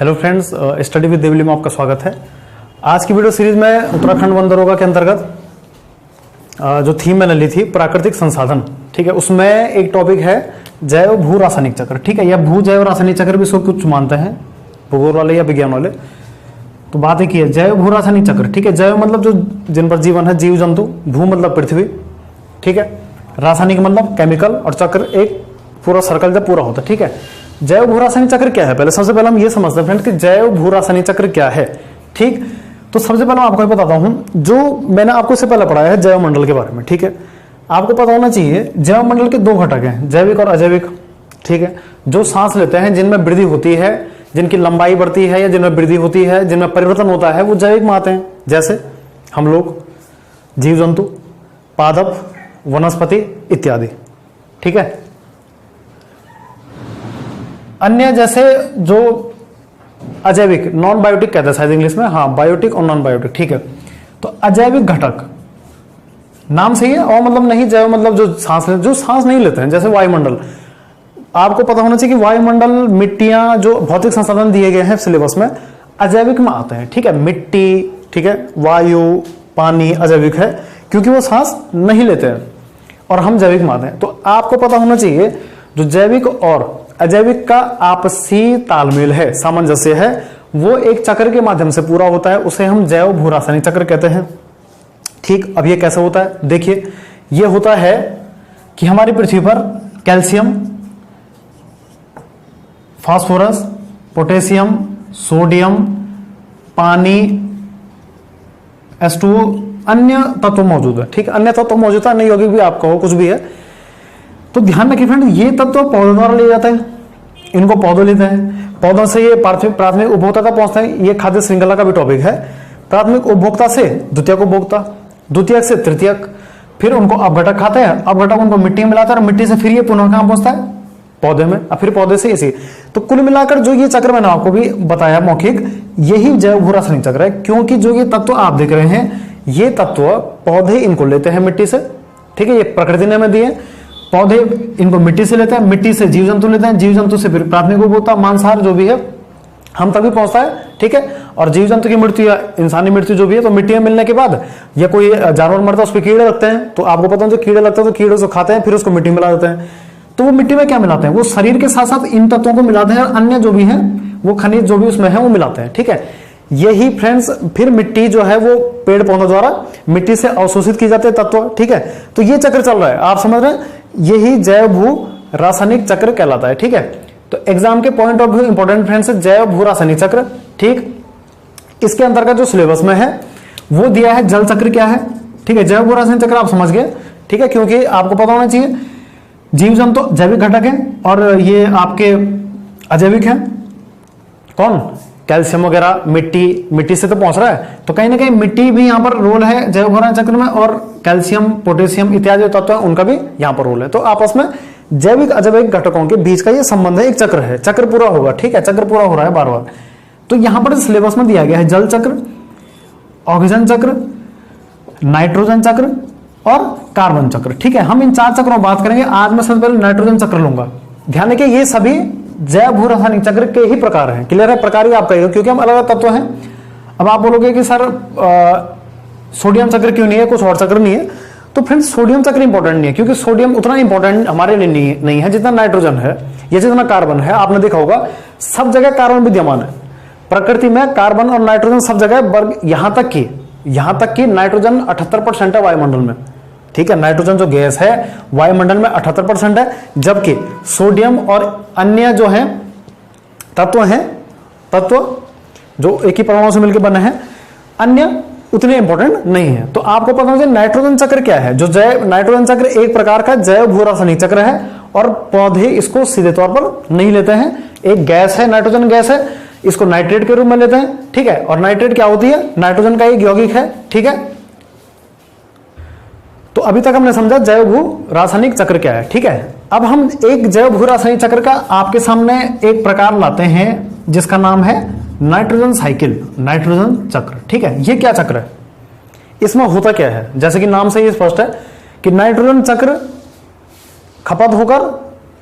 Hello friends, study with Devli में आपका स्वागत है। आज की वीडियो सीरीज में उत्तराखंड वन दरोगा के अंतर्गत जो थीम मैंने ली थी प्राकृतिक संसाधन, ठीक है, उसमें एक टॉपिक है जैव भू रासायनिक चक्र। ठीक है, या भू जैव रासायनिक चक्र भी इसको कुछ मानते हैं भूगोल वाले या विज्ञान वाले। तो बात एक ही है, जैव भू रासायनिक चक्र। ठीक है, जैव मतलब जो जिन पर जीवन है, जीव जंतु, भू मतलब पृथ्वी, ठीक है, रासायनिक मतलब केमिकल, और चक्र एक पूरा सर्कल जब पूरा होता है। ठीक है, जैव भू रासायनिक चक्र क्या है? पहले सबसे पहले हम ये समझते हैं फ्रेंड कि जैव भू रासायनिक चक्र क्या है। ठीक, तो सबसे पहले मैं आपको बताता हूं, जो मैंने आपको इससे पहले पढ़ाया है जैव मंडल के बारे में। ठीक है, आपको पता होना चाहिए जैव मंडल के दो घटक हैं, जैविक और अजैविक। ठीक है, जो सांस लेते हैं, जिनमें वृद्धि होती है, जिनकी लंबाई बढ़ती है या जिनमें वृद्धि होती है, जिनमें परिवर्तन होता है, वो जैविक में आते हैं। जैसे हम लोग, जीव जंतु, पादप, वनस्पति इत्यादि। ठीक है, अन्य जैसे जो अजैविक, नॉन बायोटिक कहते हैं शायद इंग्लिश में, हाँ, बायोटिक और नॉन बायोटिक। ठीक है, तो अजैविक घटक नाम सही है, और मतलब नहीं, जैव मतलब जो सांस नहीं लेते हैं, जैसे वायुमंडल। आपको पता होना चाहिए कि वायुमंडल, मिट्टियां, जो भौतिक संसाधन दिए गए हैं सिलेबस में, अजैविक में आते हैं। ठीक है, मिट्टी, ठीक है, वायु, पानी अजैविक है, क्योंकि वो सांस नहीं लेते हैं, और हम जैविक में आते हैं। तो आपको पता होना चाहिए जो जैविक और अजैविक का आपसी तालमेल है, सामंजस्य है, वो एक चक्र के माध्यम से पूरा होता है, उसे हम जैव भू रासायनिक चक्र कहते हैं। ठीक, अब ये कैसे होता है? देखिए, ये होता है कि हमारी पृथ्वी पर कैल्शियम, फास्फोरस, पोटेशियम, सोडियम, पानी, H2O, अन्य तत्व मौजूद है। ठीक, अन्य तत्व मौजूद है, अन्य यौगिक भी आपका हो, कुछ भी है। तो ध्यान रखिए फ्रेंड, ये तत्व पौधों द्वारा लिए जाते हैं, इनको पौधे लेते हैं, पौधों से ये प्राथमिक उपभोक्ता तक पहुंचते हैं। ये खाद्य श्रृंखला का भी टॉपिक है। प्राथमिक उपभोक्ता से द्वितीयक उपभोक्ता, द्वितीयक से तृतीयक, फिर उनको अपघटक खाते हैं, अपघटक उनको मिट्टी में मिलाता है, और मिट्टी से फिर ये पुनः कहां पहुंचता है? पौधे में, और फिर पौधे से इसी। तो कुल मिलाकर जो ये चक्र मैंने आपको भी बताया मौखिक, यही जैव भू रासायनिक चक्र है। क्योंकि जो ये तत्व आप देख रहे हैं, ये तत्व पौधे इनको लेते हैं मिट्टी से। ठीक है, ये प्रकृति ने हमें दिए। पौधे इनको मिट्टी से लेते हैं, मिट्टी से जीव जंतु लेते हैं, जीव जंतु से फिर प्राथमिक उपभोक्ता, मांसाहार जो भी है, हम तभी पहुंचता है। ठीक है, और जीव जंतु की मृत्यु या इंसानी मृत्यु जो भी है, तो मिट्टी में मिलने के बाद या कोई जानवर मरता है, उस पर कीड़े लगते हैं। तो आपको पता है, जो कीड़े लगते हैं तो कीड़े को खाते हैं, फिर उसको मिट्टी में मिला देते हैं। तो वो मिट्टी में क्या मिलाते हैं? वो शरीर के साथ साथ इन तत्वों को मिलाते हैं, और अन्य जो भी है, वो खनिज जो भी उसमें है, वो मिलाते हैं। ठीक है, यही फ्रेंड्स, फिर मिट्टी जो है वो पेड़ पौधों द्वारा मिट्टी से अवशोषित की जाती है तत्व। ठीक है, तो ये चक्र चल रहा है, आप समझ रहे हैं, यही जैव भू रासायनिक चक्र कहलाता है। ठीक है, तो एग्जाम के point of view important friends, जैव भू रासायनिक चक्र। ठीक, इसके अंतर्गत जो सिलेबस में है वो दिया है जल चक्र क्या है। ठीक है, जैव भू रासायनिक चक्र आप समझ गए। ठीक है, क्योंकि आपको पता होना चाहिए जीव जंतु जैविक घटक है, और ये आपके अजैविक है। कौन? कैल्शियम वगैरह, मिट्टी से तो पहुंच रहा है, तो कहीं ना कहीं मिट्टी भी यहां पर रोल है जैव भू रासायनिक चक्र में, और कैल्शियम, पोटेशियम इत्यादि तत्व है, उनका भी यहां पर रोल है। तो आपस में जैविक अजैविक घटकों के बीच का ये संबंध है, एक चक्र है, चक्र पूरा होगा। ठीक है, चक्र पूरा हो रहा है बार बार। तो यहां पर सिलेबस में दिया गया है जल चक्र, ऑक्सीजन चक्र, नाइट्रोजन चक्र और कार्बन चक्र। ठीक है, हम इन चार चक्रों में बात करेंगे। आज मैं सबसे पहले नाइट्रोजन चक्र लूंगा। ध्यान रखिए, ये सभी जैव भू रासायनिक चक्र के ही प्रकार हैं। क्लियर है? प्रकार ही आप कहेगा, क्योंकि हम अलग अलग तत्व हैं। अब आप बोलोगे कि सर सोडियम चक्र क्यों नहीं है, कुछ और चक्र नहीं है? तो फ्रेंड्स, सोडियम चक्र इंपॉर्टेंट नहीं है, क्योंकि सोडियम उतना इंपॉर्टेंट हमारे लिए नहीं है जितना नाइट्रोजन है या जितना कार्बन है। आपने देखा होगा सब जगह कार्बन विद्यमान है प्रकृति में, कार्बन और नाइट्रोजन सब जगह। यहां तक कि नाइट्रोजन 78% है वायुमंडल में। ठीक है, नाइट्रोजन जो गैस है वायुमंडल में 78% है, जबकि सोडियम और अन्य जो है तत्व जो एक ही परमाणु से मिलकर बने हैं, अन्य उतने इंपॉर्टेंट नहीं है। तो आपको पता होना नाइट्रोजन चक्र क्या है। जो नाइट्रोजन चक्र एक प्रकार का जैव भू रासायनिक चक्र है, और पौधे इसको सीधे तौर पर नहीं लेते हैं। एक गैस है, नाइट्रोजन गैस है, इसको नाइट्रेट के रूप में लेते हैं। ठीक है, और नाइट्रेट क्या होती है? नाइट्रोजन का एक यौगिक है। ठीक है, तो अभी तक हमने समझा जैव भू रासायनिक चक्र क्या है। ठीक है, अब हम एक जैव भू रासायनिक चक्र का आपके सामने एक प्रकार लाते हैं, जिसका नाम है नाइट्रोजन साइकिल, नाइट्रोजन चक्र। ठीक है, ये क्या चक्र है? इसमें होता क्या है? जैसे कि नाम से ही स्पष्ट है कि नाइट्रोजन चक्र खपत होकर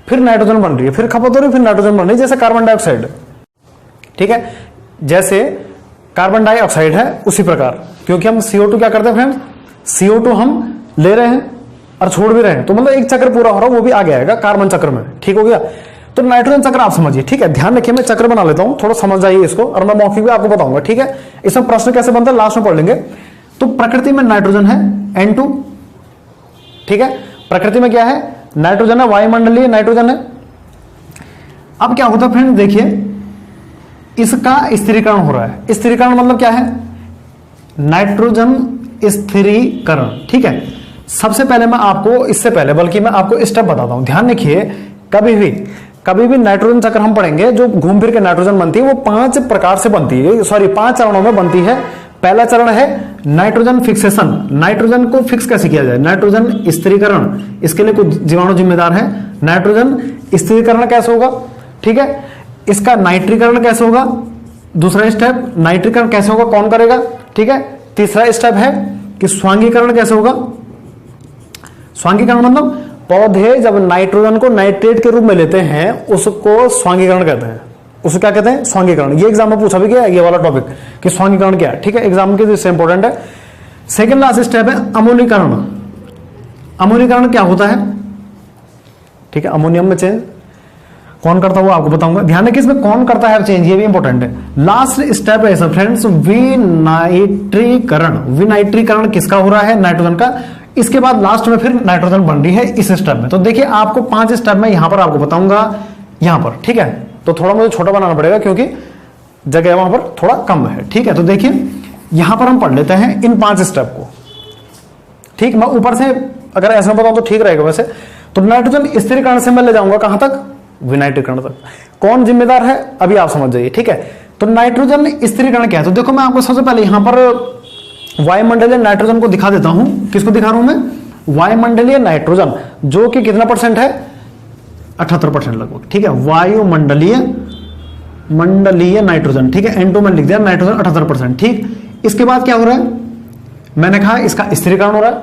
फिर नाइट्रोजन बन रही है, फिर खपत हो रही है, फिर नाइट्रोजन बन रही है, जैसे कार्बन डाइऑक्साइड। ठीक है, जैसे कार्बन डाइऑक्साइड है उसी प्रकार, क्योंकि हम CO2 क्या करते हैं फ्रेंड्स, CO2 हम ले रहे हैं और छोड़ भी रहे हैं, तो मतलब एक चक्र पूरा हो रहा है, वो भी आ गया कार्बन चक्र में। ठीक हो गया। तो नाइट्रोजन चक्र आप समझिए, ठीक है, ध्यान रखिए, मैं चक्र बना लेता हूं, थोड़ा समझ जाइए इसको, और मैं मौखिक भी आपको बताऊंगा। ठीक है, इसमें प्रश्न कैसे बनता है लास्ट में पढ़ लेंगे। तो प्रकृति में नाइट्रोजन है N2, ठीक है, प्रकृति में क्या है, नाइट्रोजन है, वायुमंडलीय नाइट्रोजन है। अब क्या होता है फ्रेंड, देखिए इसका स्थिरीकरण हो रहा है। स्थिरीकरण मतलब क्या है, नाइट्रोजन स्थिरीकरण। ठीक है, सबसे पहले मैं आपको, इससे पहले बल्कि मैं आपको स्टेप बताता हूं, ध्यान रखिए। कभी भी नाइट्रोजन चक्र हम पढ़ेंगे, जो घूम फिर के नाइट्रोजन बनती है वो 5 प्रकार से बनती है, सॉरी 5 चरणों में बनती है। पहला चरण है नाइट्रोजन फिक्सेशन, नाइट्रोजन को फिक्स कैसे किया जाए, नाइट्रोजन स्थिरीकरण, इसके लिए कुछ जीवाणु जिम्मेदार है। नाइट्रोजन स्थिरीकरण कैसे होगा, ठीक है, इसका नाइट्रीकरण कैसे होगा, दूसरा स्टेप नाइट्रीकरण कैसे होगा, कौन करेगा, ठीक है। तीसरा स्टेप है कि स्वांगीकरण कैसे होगा। स्वांगीकरण मतलब पौधे जब नाइट्रोजन को नाइट्रेट के रूप में लेते हैं उसको स्वांगीकरण कहते हैं, उसको क्या कहते हैं, स्वांगीकरण। ये एग्जाम में पूछा भी गया ये वाला टॉपिक कि स्वांगीकरण क्या है, ठीक है, एग्जाम के दृष्टि से इंपॉर्टेंट है। सेकंड लास्ट स्टेप है अमोनीकरण। अमोनीकरण क्या होता है, ठीक है, अमोनियम में चेंज कौन करता है वो आपको बताऊंगा, ध्यान रखिए इसमें कौन करता है चेंज, ये भी इंपॉर्टेंट है। लास्ट स्टेप है फ्रेंड्स विनाइट्रीकरण। विनाइट्रीकरण किसका हो रहा है, नाइट्रोजन का। इसके बाद लास्ट में फिर नाइट्रोजन बन रही है इस स्टेप में। तो देखिए आपको 5 स्टेप में यहां पर आपको बताऊंगा यहां पर, ठीक है। तो थोड़ा मुझे छोटा बनाना पड़ेगा क्योंकि जगह वहां पर थोड़ा कम है, ठीक है। तो देखिए यहां पर हम पढ़ लेते हैं इन 5 स्टेप को, ठीक। मैं ऊपर से अगर ऐसा बताऊं तो ठीक रहेगा वैसे। तो नाइट्रोजन स्थिरीकरण से मैं ले जाऊंगा कहां तक, विनाइट्रीकरण तक। कौन जिम्मेदार है अभी आप समझ जाइए, ठीक है। तो नाइट्रोजन स्थिरीकरण क्या है, तो देखो मैं आपको सबसे पहले यहां पर वायुमंडलीय नाइट्रोजन को दिखा देता हूं। किसको दिखा रहा हूं मैं, वायुमंडलीय नाइट्रोजन, जो कि कितना परसेंट है, 78% लगभग, ठीक है। मंडलीय नाइट्रोजन, ठीक है, N2 में लिख दिया, नाइट्रोजन 78%, ठीक। इसके बाद क्या हो रहा है, मैंने कहा इसका स्थिरीकरण हो रहा है,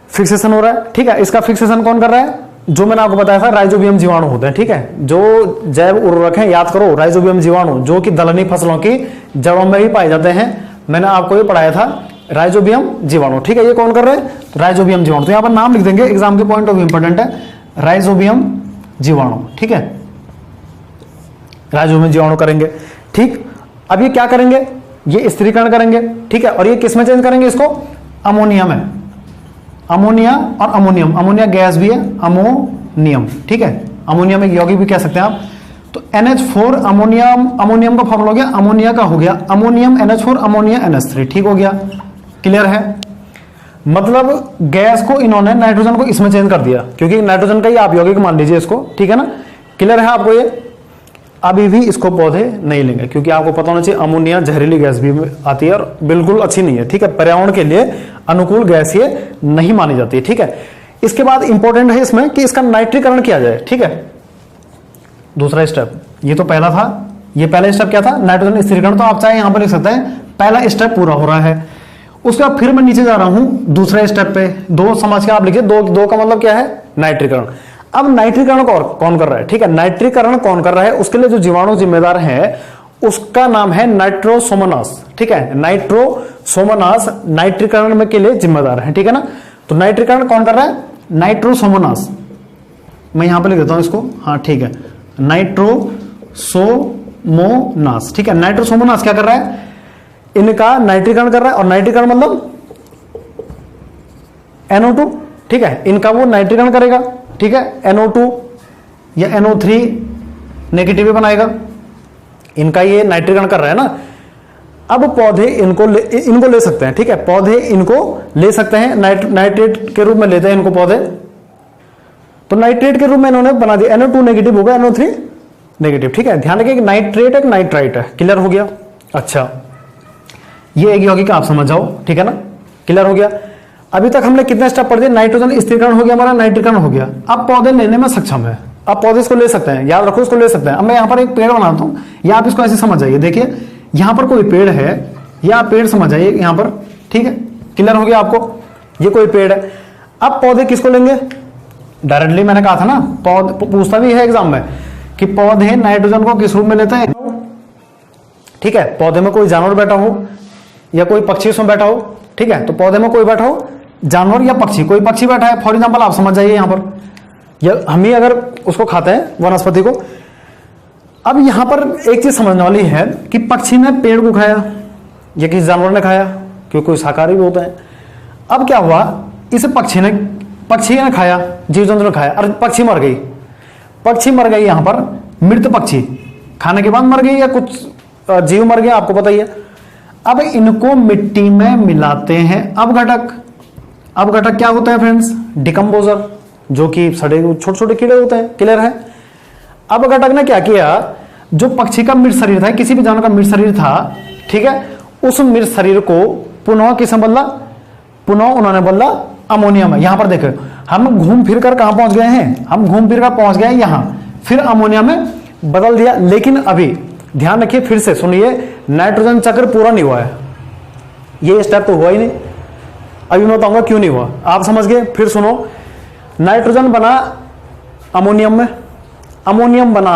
फिक्सेशन हो रहा है, ठीक है। इसका फिक्सेशन कौन कर रहा है, जो मैंने आपको बताया था राइजोबियम जीवाणु होते हैं, ठीक है। जो जैव उर्वरक हैं, याद करो, राइजोबियम जीवाणु जो कि दलहनी फसलों की जड़ों में ही पाए जाते हैं। मैंने आपको ये पढ़ाया था राइजोबियम जीवाणु, ठीक है। ये कौन कर रहे हैं, राइजोबियम जीवाणु। तो यहां पर नाम लिख देंगे, एग्जाम के पॉइंट ऑफ व्यू इंपॉर्टेंट है, राइजोबियम जीवाणु, ठीक है। राइजोबियम जीवाणु करेंगे, ठीक। अब ये क्या करेंगे, ये स्थिरीकरण करेंगे, ठीक है। और ये किसमें चेंज करेंगे, इसको अमोनिया में। अमोनिया और अमोनियम, अमोनिया गैस भी है, अमोनियम, ठीक है। अमोनिया में यौगिक भी कह सकते हैं आप। तो NH4 अमोनियम, अमोनियम का फॉर्मूला हो गया, अमोनिया का हो गया अमोनियम NH4 अमोनिया NH3, ठीक हो गया, क्लियर है। मतलब गैस को इन्होंने नाइट्रोजन को इसमें चेंज कर दिया, क्योंकि नाइट्रोजन का ही आप यौगिक मान लीजिए इसको, ठीक है ना, क्लियर है आपको ये। अभी भी इसको पौधे नहीं लेंगे, क्योंकि आपको पता होना चाहिए अमोनिया जहरीली गैस भी आती है और बिल्कुल अच्छी नहीं है, ठीक है। पर्यावरण के लिए अनुकूल गैस ये नहीं मानी जाती है, ठीक है। इसके बाद इंपॉर्टेंट है इसमें कि इसका नाइट्रीकरण किया जाए, ठीक है। दूसरा स्टेप, ये तो पहला था, ये पहला स्टेप क्या था, नाइट्रोजन स्थिरीकरण। तो आप चाहे यहां पर लिख सकते हैं पहला स्टेप पूरा हो रहा है। उसके बाद फिर मैं नीचे जा रहा हूं दूसरे स्टेप पे, 2 समझ के आप लिखिए, 2 का मतलब क्या है, नाइट्रीकरण। अब नाइट्रीकरण कौन कर रहा है, ठीक है। नाइट्रीकरण कौन कर रहा है, उसके लिए जो जीवाणु जिम्मेदार है उसका नाम है नाइट्रोसोमोनास, ठीक है। नाइट्रोसोमोनास नाइट्रीकरण में के लिए जिम्मेदार है, ठीक है ना। तो नाइट्रीकरण कौन कर रहा है, नाइट्रोसोमोनास। मैं यहां पर लिख देता हूं इसको, हाँ ठीक है, नाइट्रोसोमोनास, ठीक है। नाइट्रोसोमोनास क्या कर रहा है, इनका नाइट्रीकरण कर रहा है। और नाइट्रीकरण मतलब NO2, ठीक है, इनका वो नाइट्रीकरण करेगा, ठीक है। NO2 या NO3 नेगेटिव बनाएगा, इनका ये नाइट्रीकरण कर रहा है ना। अब पौधे इनको ले सकते हैं, ठीक है, पौधे इनको ले सकते हैं, नाइट्रेट के रूप में लेते हैं इनको पौधे। तो नाइट्रेट के रूप में इन्होंने बना दिया, NO2 नेगेटिव होगा, NO3 नेगेटिव, ठीक है। ध्यान रखिए कि नाइट्रेट एक नाइट्राइट है, क्लियर हो गया। अच्छा, ये एक यौगिक आप समझ जाओ, ठीक है ना, क्लियर हो गया। अभी तक हमने कितने स्टेप पढ़ दिए, नाइट्रोजन स्थिरीकरण हो गया, हमारा नाइट्रीकरण हो गया। अब पौधे लेने में सक्षम है, अब पौधे इसको ले सकते हैं, याद रखो इसको ले सकते हैं। अब मैं यहां पर एक पेड़ बनाता हूं, या आप इसको ऐसे समझ जाइए, देखिए यहां पर कोई पेड़ है, या आप पेड़ समझ जाइए यहां पर, ठीक है, क्लियर हो गया आपको, ये कोई पेड़ है। अब पौधे किसको लेंगे, डायरेक्टली मैंने कहा था ना, पूछता भी है एग्जाम में कि पौधे नाइट्रोजन को किस रूप में लेते हैं, ठीक है, पौधे में कोई जानवर बैठा हो या कोई पक्षी उसमें बैठा हो, ठीक है, तो पौधे में कोई बैठा हो, जानवर या पक्षी, कोई पक्षी बैठा है फॉर एग्जाम्पल, आप समझ जाइए यहां पर, या हम ही अगर उसको खाते हैं वनस्पति को। अब यहां पर एक चीज समझने वाली है कि पक्षी ने पेड़ को खाया या किसी जानवर ने खाया, क्योंकि कोई शाकाहारी भी होता है। अब क्या हुआ, इस पक्षी ने खाया, जीव जंतु ने खाया और पक्षी मर गई, पक्षी मर गई, यहां पर मृत पक्षी खाने के बाद मर गई, या कुछ जीव मर गया, आपको पता ही है। अब इनको मिट्टी में मिलाते हैं। अब घटक क्या होता है फ्रेंड्स, डिकम्पोजर, जो कि सड़े छोटे छोटे कीड़े होते हैं, क्लियर है। अब घटक ने क्या किया, जो पक्षी का मृत शरीर था, किसी भी जानवर का मृत शरीर था, ठीक है, उस मृत शरीर को पुनः किसमें बदला, पुनः उन्होंने बदला अमोनिया में। यहां पर देखो, हम घूम फिर कर कहां पहुंच गए हैं, हम घूम फिर कर पहुंच गए यहां, फिर अमोनिया में बदल दिया। लेकिन अभी ध्यान रखिए, फिर से सुनिए, नाइट्रोजन चक्र पूरा नहीं हुआ है, ये स्टेप तो हुआ ही नहीं। अभी मैं बताऊंगा क्यों नहीं हुआ, आप समझ गए। फिर सुनो, नाइट्रोजन बना अमोनियम में, अमोनियम बना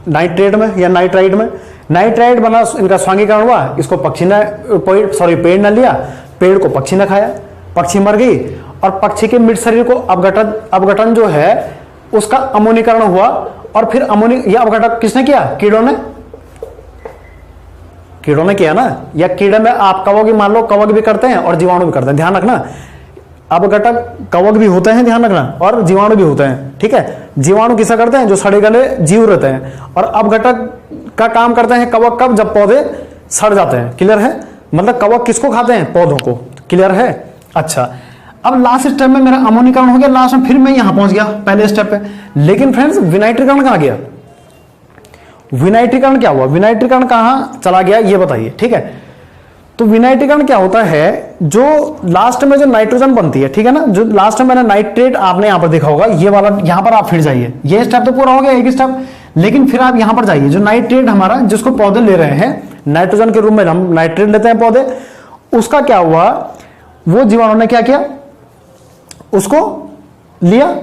नाइट्रेट में या नाइट्राइट में, नाइट्राइट बना, इनका स्वांगीकरण हुआ, इसको पक्षी ने पेड़ ने लिया, पेड़ को पक्षी ने खाया, पक्षी मर गई, और पक्षी के मृत शरीर को अपघटन जो है उसका अमोनीकरण हुआ, और फिर ये अपघटन किसने किया, कीड़ों ने किया ना। या कीड़े में आप कवक, मान लो कवक भी करते हैं और जीवाणु भी करते हैं, ध्यान रखना। अपघटक कवक भी होते हैं, ध्यान रखना, और जीवाणु भी होते हैं, ठीक है। जीवाणु किसा करते हैं, जो सड़े गले जीव रहते हैं, और अपघटक का काम करते हैं कवक कब, जब पौधे सड़ जाते हैं, क्लियर है। मतलब कवक किसको खाते हैं, पौधों को, क्लियर है। अच्छा, अब लास्ट स्टेप में मेरा अमोनीकरण हो गया, लास्ट में फिर मैं यहां पहुंच गया पहले स्टेप पे। लेकिन फ्रेंड्स विनाइट्रीकरण कहां गया, विनाइट्रीकरण क्या हुआ, विनाइट्रीकरण कहां चला गया ये बताइए, ठीक है। तो विनाइट्रीकरण क्या होता है, जो लास्ट में जो नाइट्रोजन बनती है, ठीक है ना, जो लास्ट में मैंने नाइट्रेट आपने यहां पर देखा होगा, ये वाला यहां पर आप फिर जाइए, ये स्टेप तो पूरा हो गया, एक स्टेप। लेकिन फिर आप यहां पर जाइए, जो नाइट्रेट हमारा जिसको पौधे ले रहे हैं, नाइट्रोजन के रूप में हम नाइट्रेट लेते हैं पौधे, उसका क्या हुआ, वो जीवाणु ने क्या किया, उसको लिया,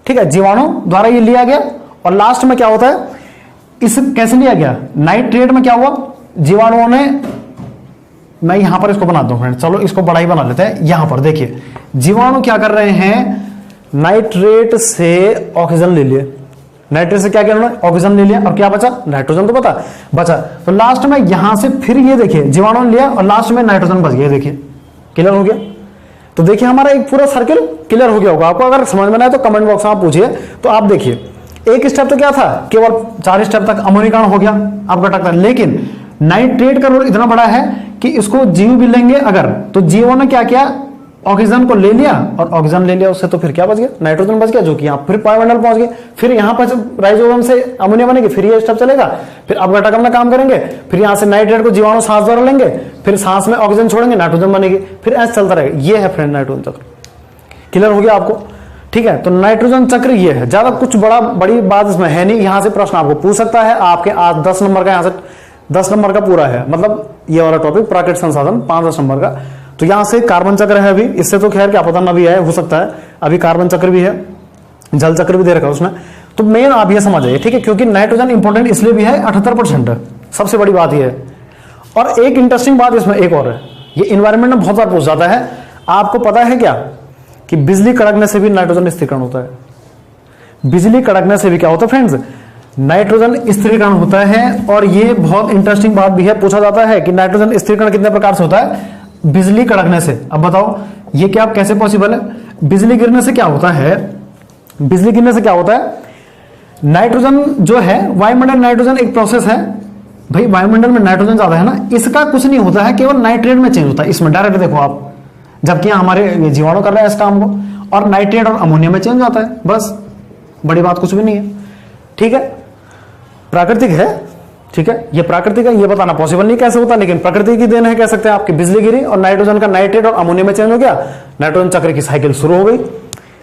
ठीक है, जीवाणु द्वारा ये लिया गया। और लास्ट में क्या होता है, इस कैसे लिया गया, नाइट्रेट में क्या हुआ, जीवाणुओं ने, मैं यहां पर इसको बनाता हूं फ्रेंड, चलो इसको बड़ा ही बना लेते हैं। यहां पर देखिए, जीवाणु क्या कर रहे हैं, नाइट्रेट से ऑक्सीजन ले लिए, नाइट्रेट से क्या किया उन्होंने, ऑक्सीजन ले लिया, और क्या बचा, नाइट्रोजन तो पता बचा। तो लास्ट में यहां से फिर ये देखिए, जीवाणु ने लिया और लास्ट में नाइट्रोजन बच गया, देखिए क्लियर हो गया। तो देखिए हमारा एक पूरा सर्किल क्लियर हो गया होगा आपको। अगर समझ में आए तो कमेंट बॉक्स में आप पूछिए। तो आप देखिए, एक स्टेप तो क्या था, केवल 4 स्टेप तक अमोनीकरण हो गया, अपघटक था। लेकिन नाइट्रेट का रोल इतना बड़ा है कि इसको जीव भी लेंगे अगर, तो जीवों ने क्या किया, ऑक्सीजन को ले लिया, और ऑक्सीजन ले लिया उससे, तो फिर क्या बच गया, नाइट्रोजन बच गया, जो कि यहाँ फिर वायुमंडल पहुंच गए। फिर यहाँ पर राइजोसोम से अमोनिया बनेगी, फिर ये स्टेप चलेगा, फिर अपघटक अपना काम करेंगे, फिर यहाँ से नाइट्रेट को जीवाणु सांस द्वारा लेंगे, फिर सांस में ऑक्सीजन छोड़ेंगे, नाइट्रोजन बनेगी, फिर ऐसे चलता रहेगा। ये है फ्रेंड नाइट्रोजन चक्र, क्लियर हो गया आपको, ठीक है। तो नाइट्रोजन चक्र ये है, ज्यादा कुछ बड़ी बात इसमें है नहीं। यहां से प्रश्न आपको पूछ सकता है, आपके आज 10 नंबर का, यहां से 10 नंबर का पूरा है, मतलब ये वाला टॉपिक प्राकृतिक संसाधन 5-10 नंबर का। तो यहां से कार्बन चक्र है, अभी इससे तो खैर क्या पता ना भी है, हो सकता है अभी कार्बन चक्र भी है, जल चक्र भी दे रखा है उसमें। तो मेन आप ये समझ जाइए, ठीक है, क्योंकि नाइट्रोजन इंपॉर्टेंट इसलिए भी है, 78% सबसे बड़ी बात ये है। और एक इंटरेस्टिंग बात इसमें एक और है, ये इन्वायरमेंट में बहुत बार पूछ जाता है, आपको पता है क्या कि बिजली कड़कने से भी नाइट्रोजन स्थिरीकरण होता है। बिजली कड़कने से भी क्या होता है फ्रेंड्स, नाइट्रोजन स्थिरीकरण होता है। और ये बहुत इंटरेस्टिंग बात भी है, पूछा जाता है कि नाइट्रोजन स्थिरीकरण कितने प्रकार से होता है, बिजली कड़कने से। अब बताओ ये क्या कैसे पॉसिबल है, बिजली गिरने से क्या होता है, बिजली गिरने से क्या होता है, नाइट्रोजन जो है, वायुमंडल नाइट्रोजन एक प्रोसेस है भाई, वायुमंडल में नाइट्रोजन ज्यादा है ना, इसका कुछ नहीं होता है, केवल नाइट्रेट में चेंज होता है, इसमें डायरेक्ट देखो आप, जबकि हमारे जीवाणु कर रहे हैं इस काम को, और नाइट्रेट और अमोनिया में चेंज होता है, बस बड़ी बात कुछ भी नहीं है, ठीक है। प्राकृतिक है, ठीक है, ये प्राकृतिक है, ये बताना पॉसिबल नहीं कैसे होता, लेकिन प्रकृति की देन है, कह सकते हैं आपकी। बिजली गिरी और नाइट्रोजन का नाइट्रेट और अमोनिया में चेंज हो गया, नाइट्रोजन चक्र की साइकिल शुरू हो गई।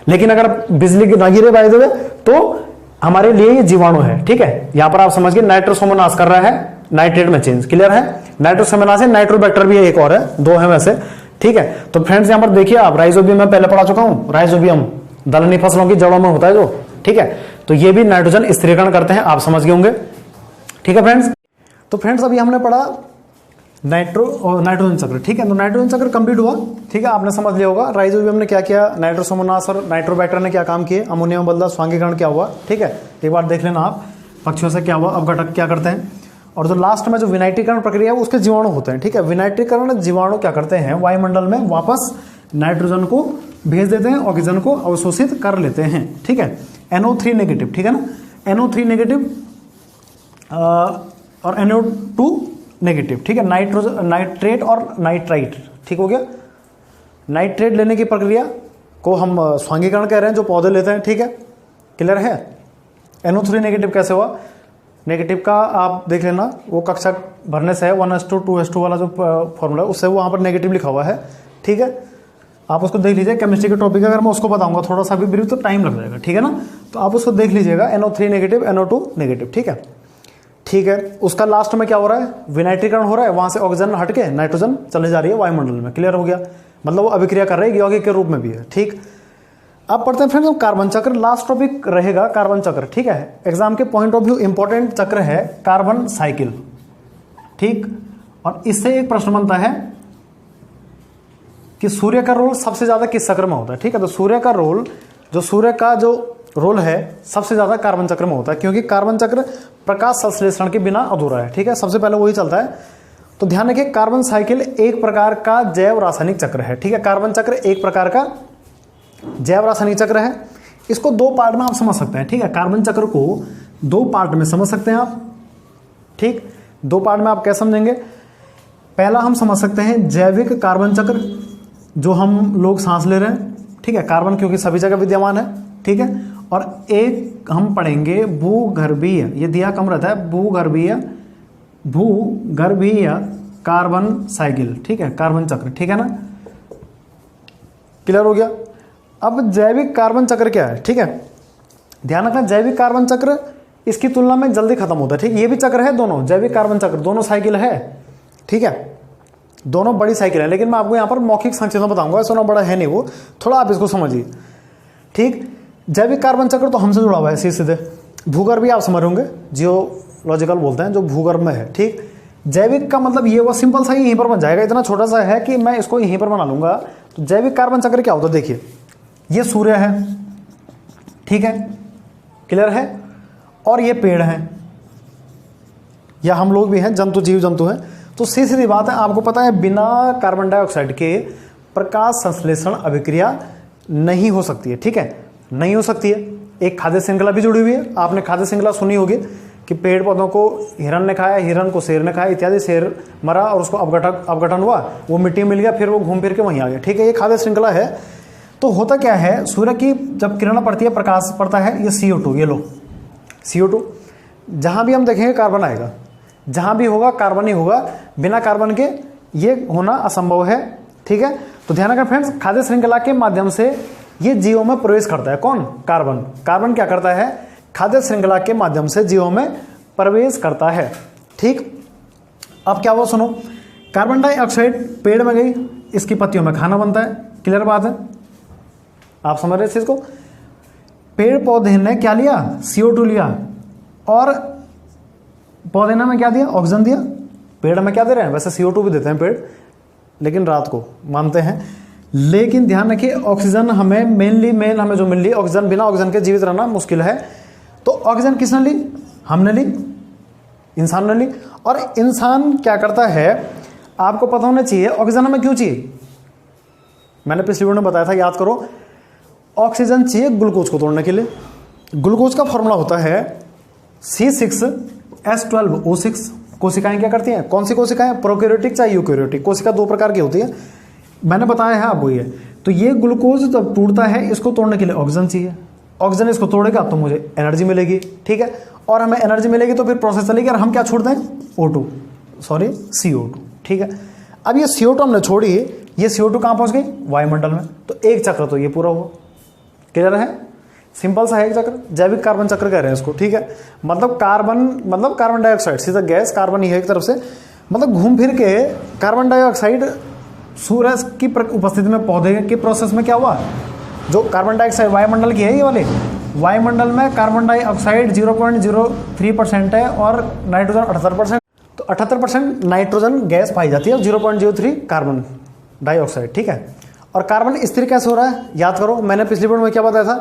लेकिन अगर बिजली की ना गिरे बाय द वे, तो हमारे लिए ये जीवाणु है, ठीक है। यहां पर आप समझ गए, नाइट्रोसोमोनास कर रहा है, नाइट्रेट में चेंज, क्लियर है। नाइट्रोसोमोनास है, नाइट्रोबैक्टर भी है, एक और है, 2 है वैसे, ठीक है। तो फ्रेंड्स यहां पर देखिए आप, राइजोबियम मैं पहले पढ़ा चुका हूं, राइजोबियम दलहनी फसलों की जड़ों में होता है जो, ठीक है। तो ये भी नाइट्रोजन स्थिरीकरण करते हैं, आप समझ गए होंगे, ठीक है फ्रेंड्स। तो फ्रेंड्स अभी हमने पढ़ा नाइट्रोजन चक्र, ठीक है। तो नाइट्रोजन चक्र कंप्लीट हुआ, ठीक है, आपने समझ लिया होगा। राइजोबियम ने क्या किया, नाइट्रोसोमोनास और नाइट्रोबैक्टर ने क्या काम किए, अमोनिया में बदला, स्वांगीकरण क्या हुआ, ठीक है, एक बार देख लेना आप पक्षियों से क्या हुआ, अपघटक क्या करते हैं। और जो लास्ट में जो विनाइट्रीकरण प्रक्रिया है उसके जीवाणु होते हैं, ठीक है। विनाइट्रीकरण जीवाणु क्या करते हैं, वायुमंडल में वापस नाइट्रोजन को भेज देते हैं, ऑक्सीजन को अवशोषित कर लेते हैं, ठीक है। NO3 नेगेटिव, ठीक है ना, NO3 नेगेटिव और NO2 नेगेटिव, ठीक है। नाइट्रेट और नाइट्राइट, ठीक हो गया। नाइट्रेट लेने की प्रक्रिया को हम स्वांगीकरण कह रहे हैं, जो पौधे लेते हैं, ठीक है, क्लियर है। NO3 नेगेटिव कैसे हुआ, नेगेटिव का आप देख लेना, वो कक्षा भरने से है 1:2:2 वाला जो फॉर्मूला है उससे वहाँ पर नेगेटिव लिखा हुआ है, ठीक है। आप उसको देख लीजिए, केमिस्ट्री के टॉपिक अगर मैं उसको बताऊंगा थोड़ा सा भी ब्रीफ तो टाइम लग जाएगा, ठीक है ना। तो आप उसको देख लीजिएगा, NO3 नेगेटिव, NO2 नेगेटिव, ठीक है, ठीक है। उसका लास्ट में क्या हो रहा है, विनाइट्रीकरण हो रहा है, वहां से ऑक्सीजन हट के नाइट्रोजन चले जा रही है वायुमंडल में, क्लियर हो गया, मतलब वो अभिक्रिया कर रही है, यौगिक के रूप में भी है, ठीक। अब पढ़ते हैं फ्रेंड्स कार्बन चक्र, लास्ट टॉपिक रहेगा कार्बन चक्र, ठीक है। एग्जाम के पॉइंट ऑफ व्यू इंपॉर्टेंट चक्र है कार्बन साइकिल, ठीक। और इससे एक प्रश्न बनता है कि सूर्य का रोल सबसे ज्यादा किस चक्र में होता है, ठीक है। तो सूर्य का रोल, जो सूर्य का जो रोल है सबसे ज्यादा कार्बन चक्र में होता है, क्योंकि कार्बन चक्र प्रकाश संश्लेषण के बिना अधूरा है, ठीक है, सबसे पहले वही चलता है। तो ध्यान रखिए, कार्बन साइकिल एक प्रकार का जैव रासायनिक चक्र है, ठीक है। कार्बन चक्र एक प्रकार का जैव रासायनिक चक्र है। इसको दो पार्ट में आप समझ सकते हैं, ठीक है। कार्बन चक्र को दो पार्ट में समझ सकते हैं आप, ठीक। दो पार्ट में आप क्या समझेंगे, पहला हम समझ सकते हैं जैविक कार्बन चक्र, जो हम लोग सांस ले रहे हैं, ठीक है, कार्बन क्योंकि सभी जगह विद्यमान है, ठीक है। और एक हम पढ़ेंगे भूगर्भीय, ये दिया कम रहता है, भूगर्भीय कार्बन साइकिल, ठीक है, कार्बन चक्र, ठीक है ना, क्लियर हो गया। अब जैविक कार्बन चक्र क्या है, ठीक है, ध्यान रखना, जैविक कार्बन चक्र इसकी तुलना में जल्दी खत्म होता है, ठीक। ये भी चक्र है, दोनों जैविक कार्बन चक्र दोनों साइकिल है, ठीक है, दोनों बड़ी साइकिल है, लेकिन मैं आपको यहाँ पर मौखिक संक्षेप में बताऊंगा, इतना बड़ा है नहीं वो, थोड़ा आप इसको समझिए, ठीक। जैविक कार्बन चक्र तो हमसे जुड़ा हुआ है सीधे, भूगर्भ भी आप समझ होंगे, जियोलॉजिकल बोलते हैं, जो भूगर्भ में है, ठीक। जैविक का मतलब ये वो सिंपल सा ही यहीं पर बन जाएगा, इतना छोटा सा है कि मैं इसको यहीं पर बना लूंगा। तो जैविक कार्बन चक्र क्या होता है, देखिए, ये सूर्य है, ठीक है, क्लियर है, और ये पेड़ है, या हम लोग भी हैं, जंतु, जीव जंतु हैं। तो सीधी बात है, आपको पता है बिना कार्बन डाइऑक्साइड के प्रकाश संश्लेषण अभिक्रिया नहीं हो सकती है, ठीक है, नहीं हो सकती है। एक खाद्य श्रृंखला भी जुड़ी हुई है, आपने खाद्य श्रृंखला सुनी होगी कि पेड़ पौधों को हिरन ने खाया, हिरन को शेर ने खाया इत्यादि, शेर मरा और उसको अपघटन हुआ, वो मिट्टी मिल गया, फिर वो घूम फिर के वहीं आ गया, ठीक है, ये खाद्य श्रृंखला है। तो होता क्या है, सूर्य की जब किरण पड़ती है, प्रकाश पड़ता है, ये CO2, ये लो CO2, जहां भी हम देखेंगे कार्बन आएगा, जहां भी होगा कार्बन ही होगा, बिना कार्बन के ये होना असंभव है, ठीक है। तो ध्यान रखना फ्रेंड्स, खाद्य श्रृंखला के माध्यम से ये जीवों में प्रवेश करता है, कौन, कार्बन। कार्बन क्या करता है, खाद्य श्रृंखला के माध्यम से जीवों में प्रवेश करता है, ठीक। अब क्या हुआ सुनो, कार्बन डाइऑक्साइड पेड़ में गई, इसकी पत्तियों में खाना बनता है, क्लियर बात है, आप समझ रहे इस चीज को। पेड़ पौधे ने क्या लिया, CO2 लिया, और पौधे ने क्या दिया, ऑक्सीजन दिया। पेड़ में क्या दे रहे हैं, वैसे CO2 भी देते हैं पेड़, लेकिन रात को मानते हैं। लेकिन ध्यान रखिए, ऑक्सीजन हमें मेन हमें जो मिल रही है, ऑक्सीजन, बिना ऑक्सीजन के जीवित रहना मुश्किल है। तो ऑक्सीजन किसने ली, हमने ली, इंसान ने ली। और इंसान क्या करता है, आपको पता होना चाहिए ऑक्सीजन हमें क्यों चाहिए, मैंने पिछली वीडियो में बताया था, याद करो। ऑक्सीजन चाहिए ग्लूकोज को तोड़ने के लिए। ग्लूकोज का फॉर्मूला होता है C6H12O6। कोशिकाएं क्या करती हैं, कौन सी कोशिकाएं, प्रोकैरियोटिक चाहे यूकैरियोटिक, कोशिका दो प्रकार की होती है, मैंने बताया है आपको ये। तो ये ग्लूकोज जब टूटता है, इसको तोड़ने के लिए ऑक्सीजन चाहिए, ऑक्सीजन इसको तोड़ेगा तो मुझे एनर्जी मिलेगी, ठीक है, और हमें एनर्जी मिलेगी तो फिर प्रोसेस चलेगी, और हम क्या छोड़ते हैं, CO2, ठीक है। अब ये CO2 हमने छोड़ी, ये CO2 कहां पहुंच गई, वायुमंडल में। तो एक चक्र तो ये पूरा हुआ, क्लियर है, सिंपल सा है एक चक्र, जैविक कार्बन चक्र कह रहे हैं इसको, ठीक है। मतलब कार्बन डाइऑक्साइड सीधा गैस, कार्बन ही है एक तरफ से, मतलब घूम फिर के कार्बन डाइऑक्साइड सूर्य की उपस्थिति में पौधे के प्रोसेस में क्या हुआ, जो कार्बन डाइऑक्साइड वायुमंडल की है, ये वाली वायुमंडल में कार्बन डाइऑक्साइड 0.03% है और नाइट्रोजन 78%। तो 78% नाइट्रोजन गैस पाई जाती है और 0.03 कार्बन डाइऑक्साइड, ठीक है। और कार्बन स्थिर कैसे हो रहा है, याद करो मैंने पिछली वीडियो में क्या बताया था,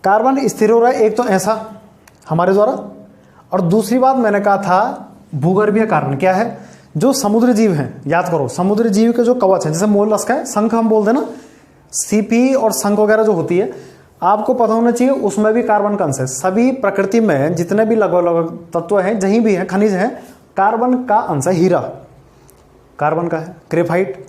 कार्बन स्थिर हो रहा है एक तो ऐसा हमारे द्वारा, और दूसरी बात मैंने कहा था भूगर्भीय कार्बन क्या है, जो समुद्री जीव हैं, याद करो समुद्री जीव के जो कवच हैं, जैसे मोलस्क है, शंख हम बोलते हैं ना, सीपी और शंख वगैरह जो होती है, आपको पता होना चाहिए उसमें भी कार्बन का अंश है। सभी प्रकृति में जितने भी लगभग तत्व हैं, जहीं भी हैं, खनिज हैं, कार्बन का अंश है। हीरा कार्बन का है, ग्रेफाइट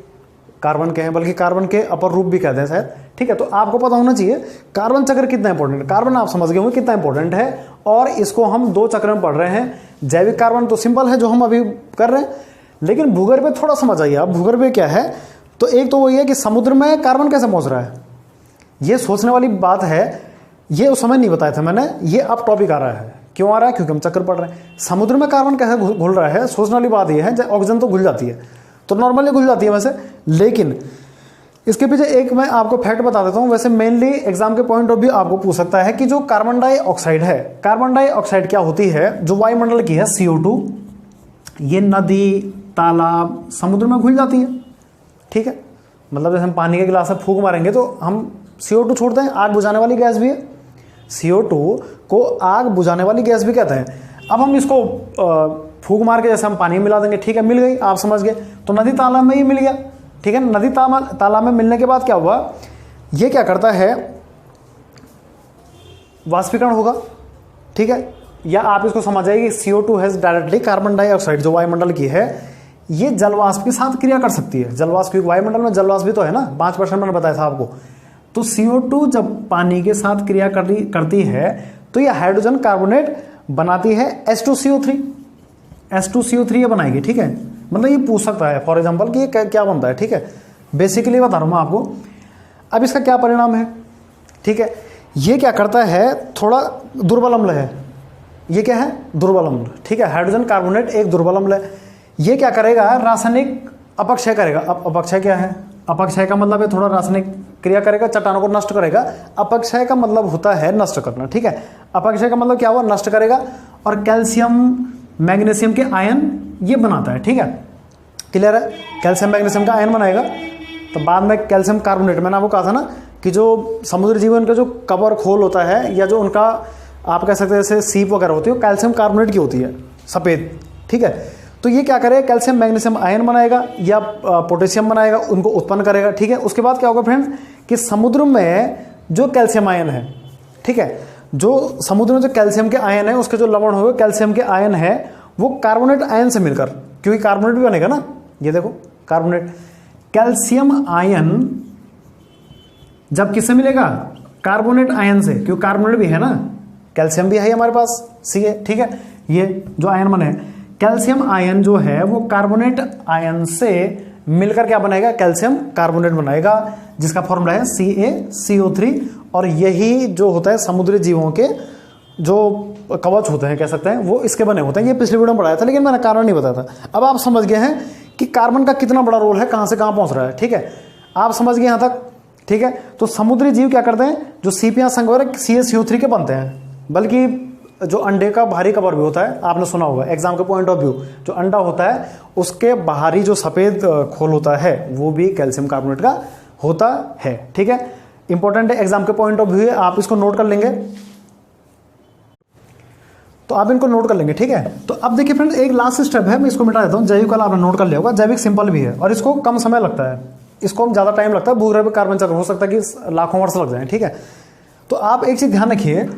कार्बन के हैं, बल्कि कार्बन के अपर रूप भी कहते हैं शायद, ठीक है। तो आपको पता होना चाहिए कार्बन चक्र कितना इंपॉर्टेंट है, कार्बन आप समझ गए होंगे कितना इंपॉर्टेंट है, और इसको हम 2 चक्र में पढ़ रहे हैं। जैविक कार्बन तो सिंपल है जो हम अभी कर रहे हैं, लेकिन भूगर्भ में थोड़ा समझ आइए आप, भूगर्भ में क्या है। तो एक तो वही है कि समुद्र में कार्बन कैसे पहुंच रहा है, ये सोचने वाली बात है, ये उस समय नहीं बताया था मैंने, ये अब टॉपिक आ रहा है। क्यों आ रहा है, क्योंकि हम चक्कर पढ़ रहे हैं। समुद्र में कार्बन कैसे घुल रहा है, सोचने वाली बात यह है, ऑक्सीजन तो घुल जाती है, तो नॉर्मली घुल जाती है वैसे, लेकिन इसके पीछे एक मैं आपको फैक्ट बता देता हूं। वैसे मेनली एग्जाम के पॉइंट ऑफ व्यू आपको पूछ सकता है कि जो कार्बन डाइऑक्साइड है, कार्बन डाइऑक्साइड क्या होती है, जो वायुमंडल की है CO2, ये नदी, तालाब, समुद्र में घुल जाती है, ठीक है। मतलब जैसे हम पानी के गिलास में फूंक मारेंगे तो हम CO2 छोड़ते हैं, आग बुझाने वाली गैस भी है, CO2 को आग बुझाने वाली गैस भी कहते हैं। अब हम इसको फूंक मार के जैसे हम पानी में मिला देंगे, ठीक है, मिल गई, आप समझ गए। तो नदी तालाब में ही मिल गया, ठीक है। नदी तालाब में मिलने के बाद क्या हुआ, ये क्या करता है, वाष्पीकरण होगा, ठीक है। या आप इसको समझाइए कि CO2 has directly carbon dioxide जो वायुमंडल की है, ये जलवाष्प के साथ क्रिया कर सकती है। जलवाष्प, क्योंकि वायुमंडल में जलवाष्प भी तो है ना, 5% मैंने बताया था आपको। तो CO2 जब पानी के साथ क्रिया करती है तो ये हाइड्रोजन कार्बोनेट बनाती है, H2CO3 ये बनाएगी, ठीक है। मतलब ये पूछ सकता है फॉर एग्जांपल कि ये क्या बनता है, ठीक है। बेसिकली बता रहा हूं मैं आपको। अब इसका क्या परिणाम है, ठीक है। ये क्या करता है, थोड़ा दुर्बल अम्ल है, ये क्या है, दुर्बल अम्ल, ठीक है। हाइड्रोजन कार्बोनेट एक दुर्बल अम्ल है। ये क्या करेगा, रासायनिक अपक्षय करेगा। अब अपक्षय क्या है, अपक्षय का मतलब है थोड़ा रासायनिक क्रिया करेगा, चट्टानों को नष्ट करेगा। अपक्षय का मतलब होता है नष्ट करना, ठीक है। अपक्षय का मतलब क्या हुआ, नष्ट करेगा। और कैल्शियम मैग्नीशियम के आयन ये बनाता है, ठीक है, क्लियर है। कैल्शियम मैग्नीशियम का आयन बनाएगा, तो बाद में कैल्शियम कार्बोनेट, मैंने आपको कहा था ना कि जो समुद्री जीवन का जो कवर खोल होता है, या जो उनका आप कह सकते हैं जैसे सीप वगैरह होती है, वो कैल्शियम कार्बोनेट की होती है, सफ़ेद, ठीक है। तो ये क्या करेगा, कैल्शियम मैग्नीशियम आयन बनाएगा या पोटेशियम बनाएगा, उनको उत्पन्न करेगा, ठीक है। उसके बाद क्या होगा फ्रेंड्स, कि समुद्र में जो कैल्शियम आयन है, ठीक है, जो समुद्र में जो कैल्शियम के आयन है, उसके जो लवण होंगे कैल्शियम के आयन है, वो कार्बोनेट आयन से मिलकर, क्योंकि कार्बोनेट भी बनेगा ना, ये देखो कार्बोनेट, कैल्शियम आयन जब किससे मिलेगा, कार्बोनेट आयन से, क्योंकि कार्बोनेट भी है ना, कैल्शियम भी है हमारे पास, सी है, ठीक है। ये जो आयन बने, कैल्शियम आयन जो है वो कार्बोनेट आयन से मिलकर क्या बनाएगा, कैल्शियम कार्बोनेट बनाएगा, जिसका फॉर्मूला है CaCO3। और यही जो होता है समुद्री जीवों के जो कवच होते हैं, कह सकते हैं, वो इसके बने होते हैं। ये पिछली वीडियो में पढ़ाया था, लेकिन मैंने कारण नहीं बताया था। अब आप समझ गए हैं कि कार्बन का कितना बड़ा रोल है, कहां से कहां पहुंच रहा है, ठीक है। आप समझ गए यहां तक, ठीक है। तो समुद्री जीव क्या करते हैं, जो सीपियां संघ CaCO3 के बनते हैं, बल्कि जो अंडे का बाहरी कवर भी होता है, आपने सुना होगा एग्जाम के पॉइंट ऑफ व्यू, जो अंडा होता है उसके बाहरी जो सफेद खोल होता है वो भी कैल्शियम कार्बोनेट का होता है, ठीक है। इंपॉर्टेंट है एग्जाम के पॉइंट ऑफ व्यू है, आप इसको नोट कर लेंगे, तो आप इनको नोट कर लेंगे, ठीक है। तो अब देखिए फ्रेंड, एक लास्ट स्टेप है, मैं इसको मिटा देता हूं। जैविक वाला आपने नोट कर लिया होगा, जैविक सिंपल भी है और इसको कम समय लगता है, इसको ज्यादा टाइम लगता है। भूगर्भ कार्बन चक्र हो सकता है कि लाखों वर्ष लग जाए, ठीक है। तो आप एक चीज ध्यान रखिए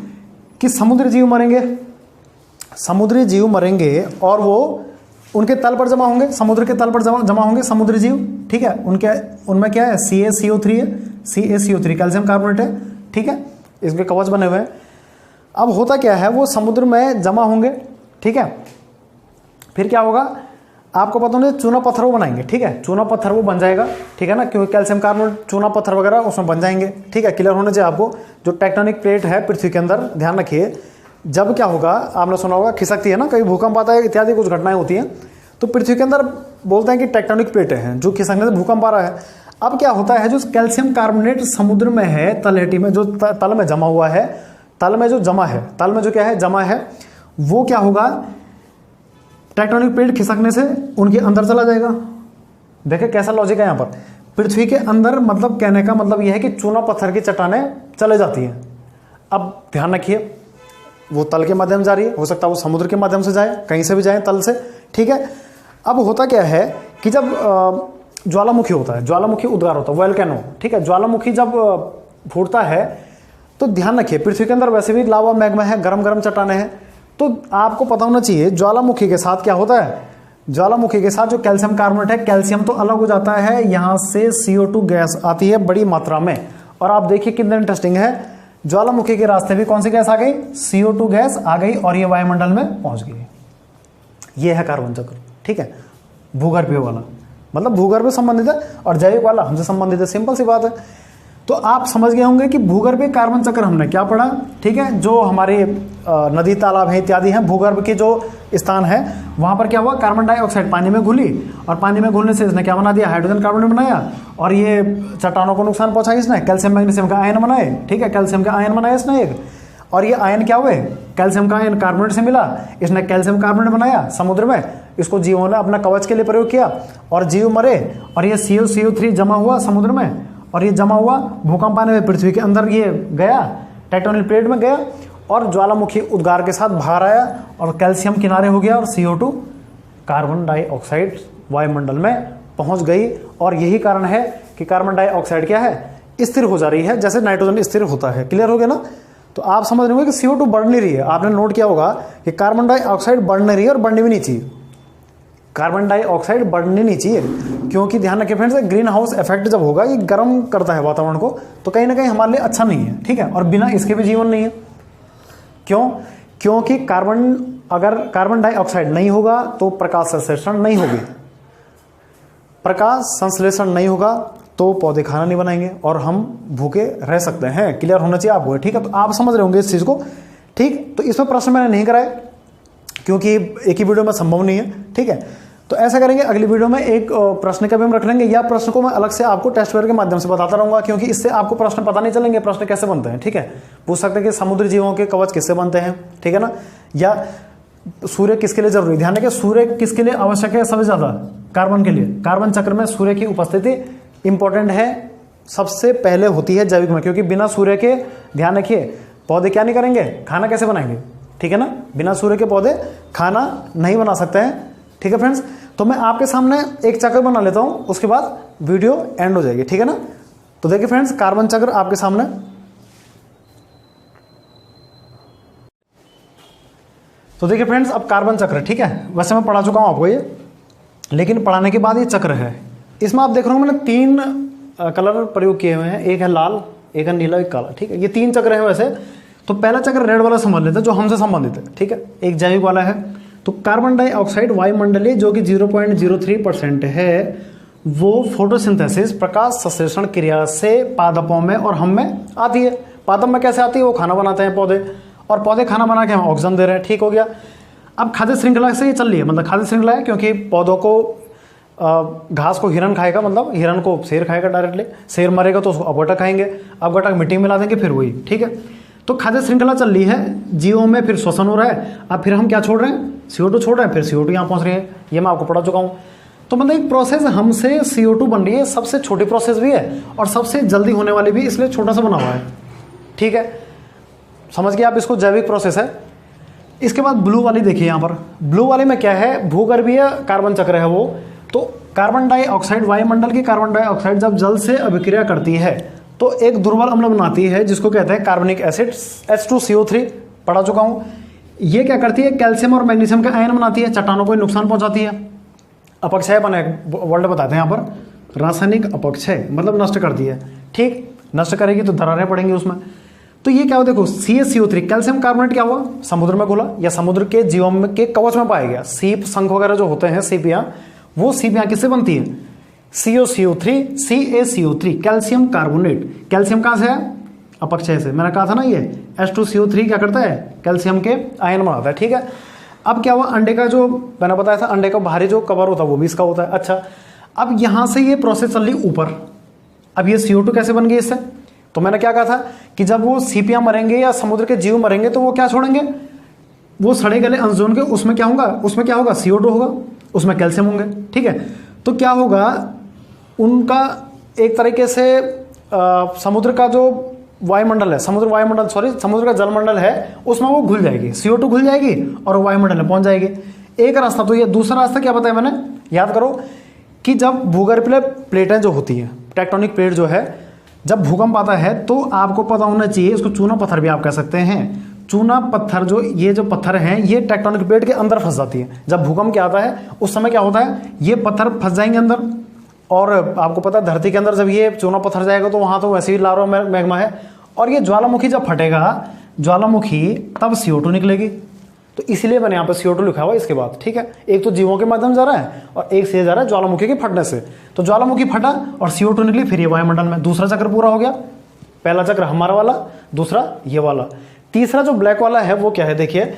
कि समुद्री जीव मरेंगे, समुद्री जीव मरेंगे और वो उनके तल पर जमा होंगे, समुद्र के तल पर जमा होंगे समुद्री जीव, ठीक है। उनमें क्या है, CaCO3 है, CaCO3 कैल्शियम कार्बोनेट है, ठीक है, इसके कवच बने हुए हैं। अब होता क्या है, वो समुद्र में जमा होंगे, ठीक है। फिर क्या होगा, आपको पता होना, चूना पत्थर वो बनाएंगे, ठीक है, चूना पत्थर वो बन जाएगा, ठीक है ना, क्योंकि कैल्शियम कार्बोनेट चूना पत्थर वगैरह उसमें बन जाएंगे, ठीक है। क्लियर होना चाहिए आपको। जो टेक्टोनिक प्लेट है पृथ्वी के अंदर, ध्यान रखिए, जब क्या होगा, आपने सुना होगा खिसकती है ना, कभी भूकंप आता है इत्यादि कुछ घटनाएं होती हैं, तो पृथ्वी के अंदर बोलते हैं कि टेक्टोनिक प्लेटें हैं जो खिसकने से भूकंप आ रहा है। अब क्या होता है, जो कैल्शियम कार्बोनेट समुद्र में है, तलहटी में, जो तल में जमा हुआ है, तल में जो जमा है, तल में जो क्या है, जमा है, वो क्या होगा, टेक्टोनिक प्लेट खिसकने से उनके अंदर चला जाएगा। देखिए कैसा लॉजिक है यहाँ पर, पृथ्वी के अंदर, मतलब कहने का मतलब यह है कि चूना पत्थर की चट्टानें चले जाती हैं। अब ध्यान रखिए, वो तल के माध्यम जा रही है, हो सकता है वो समुद्र के माध्यम से जाए, कहीं से भी जाए तल से, ठीक है। अब होता क्या है कि जब ज्वालामुखी होता है, ज्वालामुखी उद्गार होता है, वोल्केनो, ठीक है, ज्वालामुखी जब फूटता है तो ध्यान रखिए पृथ्वी के अंदर वैसे भी लावा मैग्मा है, गरम गरम चट्टानें हैं, तो आपको पता होना चाहिए ज्वालामुखी के साथ क्या होता है, ज्वालामुखी के साथ जो कैल्शियम कार्बोनेट है, कैल्शियम तो अलग हो जाता है, यहां से CO2 गैस आती है बड़ी मात्रा में। और आप देखिए कितना इंटरेस्टिंग है, ज्वालामुखी के रास्ते भी कौन सी गैस आ गई, CO2 गैस आ गई और ये वायुमंडल में पहुंच गई। ये है कार्बन चक्र, ठीक है, भूगर्भीय वाला, मतलब भूगर्भ संबंधित है और जैविक वाला हमसे संबंधित है, सिंपल सी बात है। तो आप समझ गए होंगे कि भूगर्भीय कार्बन चक्र हमने क्या पढ़ा, ठीक है, जो हमारे नदी तालाब है इत्यादि हैं, भूगर्भ के जो स्थान है वहां पर क्या हुआ, कार्बन डाइऑक्साइड पानी में घुली और पानी में घुलने से इसने क्या बना दिया, हाइड्रोजन कार्बोनेट बनाया और ये चट्टानों को नुकसान पहुंचाया इसने, कैल्शियम मैग्नीशियम का आयन बनाए, ठीक है, कैल्शियम का आयन बनाया इसने एक, और ये आयन क्या हुए, कैल्शियम का आयन कार्बोनेट से मिला, इसने कैल्शियम कार्बोनेट बनाया समुद्र में, इसको जीवों ने अपना कवच के लिए प्रयोग किया और जीव मरे और ये CO3 जमा हुआ समुद्र में और ये जमा हुआ भूकंप आने में पृथ्वी के अंदर ये गया, टेक्टोनिक प्लेट में गया और ज्वालामुखी उद्गार के साथ बाहर आया और कैल्शियम किनारे हो गया और CO2 कार्बन डाइऑक्साइड वायुमंडल में पहुंच गई। और यही कारण है कि कार्बन डाइऑक्साइड क्या है, स्थिर हो जा रही है, जैसे नाइट्रोजन स्थिर होता है। क्लियर हो गया ना। तो आप समझ रहे होंगे कि CO2 बढ़ नहीं रही है। आपने नोट किया होगा कि कार्बन डाइऑक्साइड बढ़ नहीं रही है और बढ़नी भी नहीं चाहिए, कार्बन डाइऑक्साइड बढ़नी नहीं चाहिए, क्योंकि ध्यान रखिए फ्रेंड्स, ग्रीन हाउस इफेक्ट जब होगा ये गर्म करता है वातावरण को, तो कहीं ना कहीं हमारे लिए अच्छा नहीं है, ठीक है, और बिना इसके भी जीवन नहीं है। क्यों? क्योंकि अगर कार्बन डाइऑक्साइड नहीं होगा तो प्रकाश संश्लेषण नहीं होगी, प्रकाश संश्लेषण नहीं होगा तो पौधे खाना नहीं बनाएंगे और हम भूखे रह सकते हैं। क्लियर होना चाहिए आपको, ठीक है। तो आप समझ रहे होंगे इस चीज को, ठीक। तो इसमें प्रश्न मैंने नहीं कराए क्योंकि एक ही वीडियो में संभव नहीं है, ठीक है। तो ऐसा करेंगे, अगली वीडियो में एक प्रश्न का भी हम रख लेंगे, या प्रश्न को मैं अलग से आपको टेस्ट पेपर के माध्यम से बताता रहूंगा, क्योंकि इससे आपको प्रश्न पता नहीं चलेंगे प्रश्न कैसे बनते हैं, ठीक है। पूछ सकते हैं कि समुद्री जीवों के कवच किससे बनते हैं, ठीक है ना, या सूर्य किसके लिए जरूरी, ध्यान रखिए सूर्य किसके लिए आवश्यक है सबसे ज्यादा, कार्बन के लिए। कार्बन चक्र में सूर्य की उपस्थिति इंपॉर्टेंट है, सबसे पहले होती है जैविक में, क्योंकि बिना सूर्य के, ध्यान रखिए, पौधे क्या नहीं करेंगे, खाना कैसे बनाएंगे, ठीक है ना, बिना सूर्य के पौधे खाना नहीं बना सकते हैं, ठीक है फ्रेंड्स। तो मैं आपके सामने एक चक्र बना लेता हूं, उसके बाद वीडियो एंड हो जाएगी, ठीक है ना। तो देखिए फ्रेंड्स, कार्बन चक्र आपके सामने, तो देखिए फ्रेंड्स, अब कार्बन चक्र, ठीक है, वैसे मैं पढ़ा चुका हूं आपको ये, लेकिन पढ़ाने के बाद ये चक्र है, इसमें आप देख रहे हो मैंने 3 कलर प्रयोग किए हुए हैं, एक है लाल, एक है नीला, एक काला, ठीक है, ये 3 चक्र है वैसे। तो पहला चक्र रेड वाला समझ लेते हैं जो हमसे संबंधित है, ठीक है, एक जैविक वाला है। तो कार्बन डाइऑक्साइड वायुमंडलीय जो कि 0.03% है, वो फोटोसिंथेसिस प्रकाश संश्लेषण क्रिया से पादपों में और हम में आती है। पादप में कैसे आती है, वो खाना बनाते हैं पौधे, और पौधे खाना बना के हमें ऑक्सीजन दे रहे हैं, ठीक हो गया। अब खाद्य श्रृंखला से ये चल रही है, मतलब खाद्य श्रृंखला है, क्योंकि पौधों को घास को हिरन खाएगा, मतलब हिरन को शेर खाएगा डायरेक्टली, शेर मरेगा तो उसको अपघटक खाएंगे, अपघटक मिट्टी में मिला देंगे, फिर वही, ठीक है। तो खाद्य श्रृंखला चल रही है, जीवों में फिर श्वसन हो रहा है, अब फिर हम क्या छोड़ रहे हैं, CO2 छोड़ रहे हैं, फिर CO2 यहाँ पहुंच रही है, ये मैं आपको पढ़ा चुका हूँ। तो मतलब एक प्रोसेस हमसे CO2 बन रही है, सबसे छोटी प्रोसेस भी है और सबसे जल्दी होने वाली भी, इसलिए छोटा सा बना हुआ है, ठीक है, समझ गए आप, इसको जैविक प्रोसेस है। इसके बाद ब्लू वाली देखिए, यहाँ पर ब्लू वाली में क्या है, भूगर्भीय कार्बन चक्र है वो। तो कार्बन डाइऑक्साइड, वायुमंडल की कार्बन डाइऑक्साइड जब जल से अभिक्रिया करती है तो एक दुर्बल अम्ल बनाती है जिसको कहते हैं कार्बनिक एसिड, H2CO3, पढ़ा चुका हूं। ये क्या करती है, कैल्शियम और मैग्नीशियम का आयन बनाती है, चट्टानों को नुकसान पहुंचाती है। अपक्षय बने वर्ड बताते हैं यहाँ पर, रासायनिक अपक्षय मतलब नष्ट करती है, ठीक, नष्ट करेगी तो दरारें पड़ेंगी उसमें। तो ये क्या हुआ, देखो CaCO3, कैल्शियम कार्बोनेट क्या हुआ, समुद्र में घुला या समुद्र के जीवों के कवच में पाया गया। सीप, शंख वगैरह जो होते हैं, सीपियां, वो सीपियां किससे बनती है, CaCO3, CaCO3, calcium carbonate. Calcium कहां से है, अपक्षय से, मैंने कहा था ना, ये H2CO3 क्या करता है, कैल्शियम के आयन बनाता है, ठीक है। अब क्या हुआ, अंडे का जो मैंने बताया था, अंडे का बाहरी जो कवर होता है वो भी इसका होता है। अच्छा, अब यहां से ये प्रोसेस चल रही ऊपर, अब ये CO2 कैसे बन गई इससे, तो मैंने क्या कहा था कि जब वो सीपियां मरेंगे या समुद्र के जीव मरेंगे तो वो क्या छोड़ेंगे, वो सड़े गले अंश जो उनके उसमें क्या होगा, CO2 होगा, उसमें कैल्शियम होंगे, ठीक है। तो क्या होगा, उनका एक तरीके से समुद्र का जो वायुमंडल है, समुद्र का जलमंडल है, उसमें वो घुल जाएगी, CO2 घुल जाएगी और वायुमंडल में पहुंच जाएगी। एक रास्ता तो ये। दूसरा रास्ता क्या बताया मैंने, याद करो कि जब भूगर्भीय प्लेटें जो होती हैं, टेक्टोनिक प्लेट जो है, जब भूकंप आता है तो आपको पता होना चाहिए, इसको चूना पत्थर भी आप कह सकते हैं। चूना पत्थर जो ये जो पत्थर हैं ये टेक्टोनिक प्लेट के अंदर फंस जाती है। जब भूकंप क्या आता है उस समय क्या होता है, ये पत्थर फंस जाएंगे अंदर, और आपको पता है धरती के अंदर जब ये चूना पत्थर जाएगा तो वहां तो वैसे ही लावा मैग्मा है, और ये ज्वालामुखी जब फटेगा, ज्वालामुखी तब CO2 निकलेगी। तो इसलिए मैंने यहाँ पे CO2 लिखा हुआ इसके बाद, ठीक है। एक तो जीवों के माध्यम जा रहा है और एक से जा रहा है ज्वालामुखी के फटने से। तो ज्वालामुखी फटा और CO2 निकली, फिर ये वायुमंडल में। दूसरा चक्र पूरा हो गया। पहला चक्र हमारा वाला, दूसरा ये वाला। तीसरा जो ब्लैक वाला है वो क्या है, देखिए,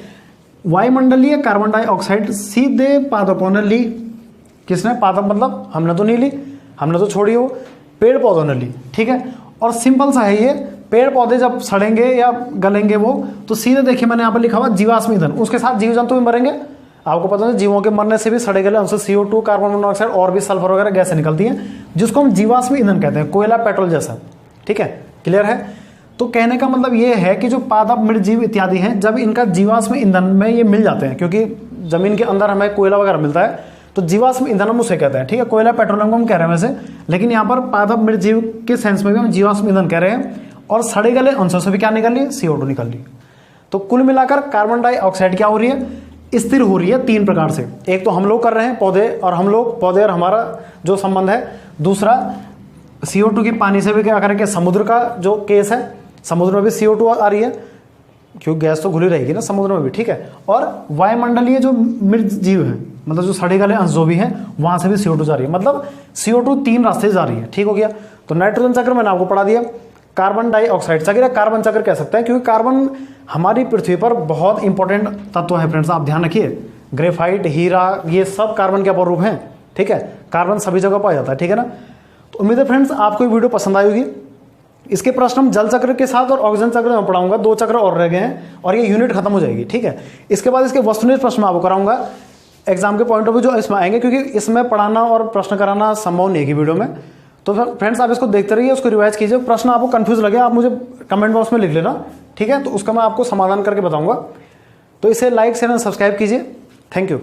वायुमंडलीय कार्बन डाइऑक्साइड सीधे पादपों ने ली। किसने, पादप मतलब हमने तो नहीं ली, हमने तो छोड़ी, वो पेड़ पौधों ने ली, ठीक है। और सिंपल सा है ये, पेड़ पौधे जब सड़ेंगे या गलेंगे वो, तो सीधे देखिए मैंने यहाँ पर लिखा हुआ जीवाश्म ईंधन, उसके साथ जीव जंतु भी मरेंगे। आपको पता है जीवों के मरने से भी सड़े गले उनसे CO2, कार्बन मोनोऑक्साइड और भी सल्फर वगैरह गैसें निकलती हैं, जिसको हम जीवाश्म ईंधन कहते हैं, कोयला पेट्रोल जैसा, ठीक है। क्लियर है। तो कहने का मतलब ये है कि जो पादप, मृतजीव इत्यादि हैं, जब इनका जीवाश्म ईंधन में ये मिल जाते हैं, क्योंकि जमीन के अंदर हमें कोयला वगैरह मिलता है, तो जीवाश्म ईंधन हम उसे कहते हैं, ठीक है। कोयला पेट्रोलियम को हम कह रहे हैं वैसे, लेकिन यहाँ पर पादप मृतजीव के सेंस में भी हम जीवाश्म ईंधन कह रहे हैं। और सड़े गले अंशों से भी क्या निकल रही है, CO2 निकल रही है। तो कुल मिलाकर कार्बन डाइऑक्साइड क्या हो रही है, स्थिर हो रही है 3 प्रकार से। एक तो हम लोग कर रहे हैं, पौधे और हम लोग, पौधे और हमारा जो संबंध है। दूसरा CO2 की पानी से भी क्या करेंगे, समुद्र का जो केस है, समुद्र में भी CO2 आ रही है, क्योंकि गैस तो घुली रहेगी ना समुद्र में भी, ठीक है। और वायुमंडलीय जो मृत जीव है, मतलब जो सड़े गले अंश जो भी है, वहां से भी CO2 जा रही है। मतलब CO2 3 रास्ते जा रही है, ठीक हो गया। तो नाइट्रोजन चक्र मैंने आपको पढ़ा दिया। कार्बन डाइऑक्साइड चक्र या कार्बन चक्र कह सकते हैं, क्योंकि कार्बन हमारी पृथ्वी पर बहुत इंपॉर्टेंट तत्व है फ्रेंड्स, आप ध्यान रखिए। ग्रेफाइट, हीरा, ये सब कार्बन के अपर रूप हैं, ठीक है। कार्बन सभी जगह पाया जाता है, ठीक है ना। तो उम्मीद है फ्रेंड्स आपको ये वीडियो पसंद आई होगी। इसके प्रश्न हम जल चक्र के साथ और ऑक्सीजन चक्र में पढ़ाऊंगा, 2 चक्र और रह गए हैं और ये यूनिट खत्म हो जाएगी, ठीक है। इसके बाद इसके वस्तुनिष्ठ प्रश्न आपको कराऊंगा एग्जाम के पॉइंट ऑफ व्यू जो इसमें आएंगे, क्योंकि इसमें पढ़ाना और प्रश्न कराना संभव नहीं है वीडियो में। तो फ्रेंड्स आप इसको देखते रहिए, उसको रिवाइज कीजिए। प्रश्न आपको कंफ्यूज लगे आप मुझे कमेंट बॉक्स में लिख लेना, ठीक है। तो उसका मैं आपको समाधान करके बताऊंगा। तो इसे लाइक शेयर एंड सब्सक्राइब कीजिए। Thank you.